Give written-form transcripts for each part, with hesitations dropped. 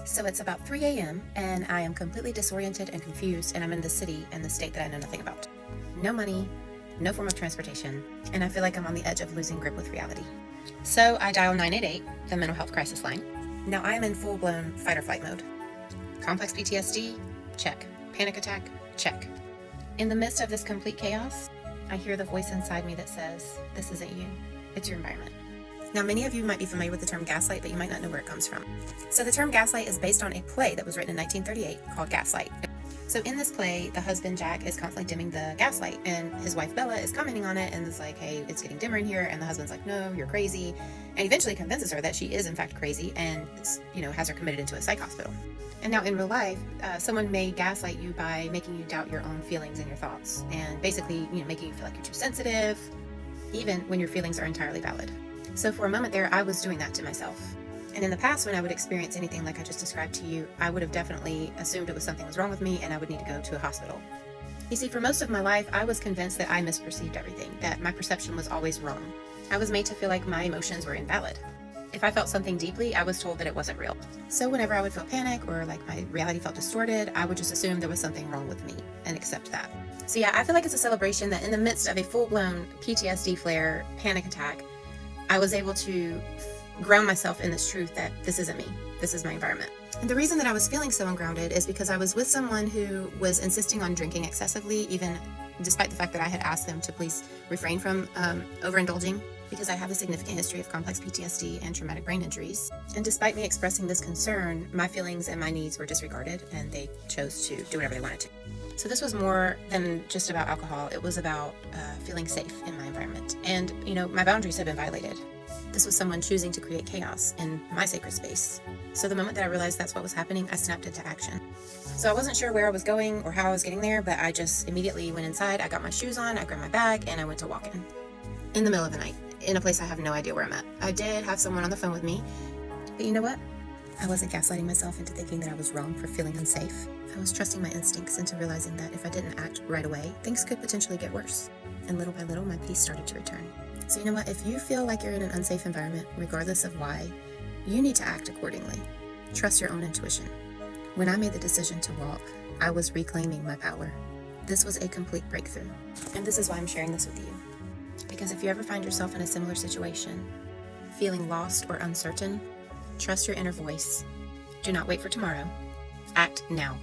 So it's about 3 a.m. and I am completely disoriented and confused, and I'm in the city and the state that I know nothing about. No money, no form of transportation, and I feel like I'm on the edge of losing grip with reality. So I dial 988, the mental health crisis line. Now I am in full-blown fight or flight mode. Complex PTSD? Check. Panic attack? Check. In the midst of this complete chaos, I hear the voice inside me that says, this isn't you, it's your environment. Now, many of you might be familiar with the term gaslight, but you might not know where it comes from. So the term gaslight is based on a play that was written in 1938 called Gaslight. So in this play, the husband, Jack, is constantly dimming the gaslight, and his wife, Bella, is commenting on it and is like, hey, it's getting dimmer in here, and the husband's like, no, you're crazy, and eventually convinces her that she is in fact crazy and, has her committed into a psych hospital. And now in real life, someone may gaslight you by making you doubt your own feelings and your thoughts, and basically, making you feel like you're too sensitive, even when your feelings are entirely valid. So for a moment there, I was doing that to myself. And in the past, when I would experience anything like I just described to you, I would have definitely assumed it was something was wrong with me and I would need to go to a hospital. You see, for most of my life, I was convinced that I misperceived everything, that my perception was always wrong. I was made to feel like my emotions were invalid. If I felt something deeply, I was told that it wasn't real. So whenever I would feel panic or like my reality felt distorted, I would just assume there was something wrong with me and accept that. So yeah, I feel like it's a celebration that in the midst of a full-blown PTSD flare, panic attack, I was able to ground myself in this truth that this isn't me, this is my environment. And the reason that I was feeling so ungrounded is because I was with someone who was insisting on drinking excessively, even despite the fact that I had asked them to please refrain from overindulging, because I have a significant history of complex PTSD and traumatic brain injuries. And despite me expressing this concern, my feelings and my needs were disregarded, and they chose to do whatever they wanted to. So this was more than just about alcohol. It was about feeling safe in my environment. And, my boundaries had been violated. This was someone choosing to create chaos in my sacred space. So the moment that I realized that's what was happening, I snapped into action. So I wasn't sure where I was going or how I was getting there, but I just immediately went inside. I got my shoes on, I grabbed my bag, and I went to walk in the middle of the night, in a place I have no idea where I'm at. I did have someone on the phone with me, but you know what? I wasn't gaslighting myself into thinking that I was wrong for feeling unsafe. I was trusting my instincts into realizing that if I didn't act right away, things could potentially get worse. And little by little, my peace started to return. So you know what? If you feel like you're in an unsafe environment, regardless of why, you need to act accordingly. Trust your own intuition. When I made the decision to walk, I was reclaiming my power. This was a complete breakthrough. And this is why I'm sharing this with you. Because if you ever find yourself in a similar situation, feeling lost or uncertain, trust your inner voice. Do not wait for tomorrow. Act now.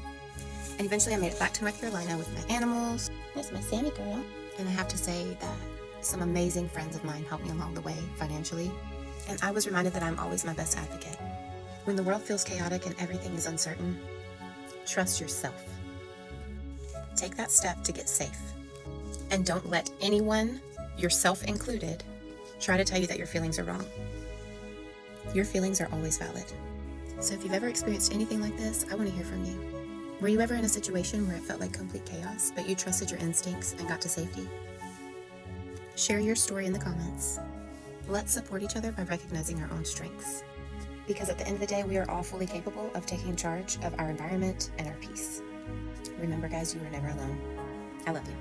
And eventually I made it back to North Carolina with my animals. That's my Sammy girl. And I have to say that some amazing friends of mine helped me along the way financially. And I was reminded that I'm always my best advocate. When the world feels chaotic and everything is uncertain, trust yourself. Take that step to get safe. And don't let anyone, yourself included, try to tell you that your feelings are wrong. Your feelings are always valid. So if you've ever experienced anything like this, I want to hear from you. Were you ever in a situation where it felt like complete chaos, but you trusted your instincts and got to safety? Share your story in the comments. Let's support each other by recognizing our own strengths. Because at the end of the day, we are all fully capable of taking charge of our environment and our peace. Remember, guys, you are never alone. I love you.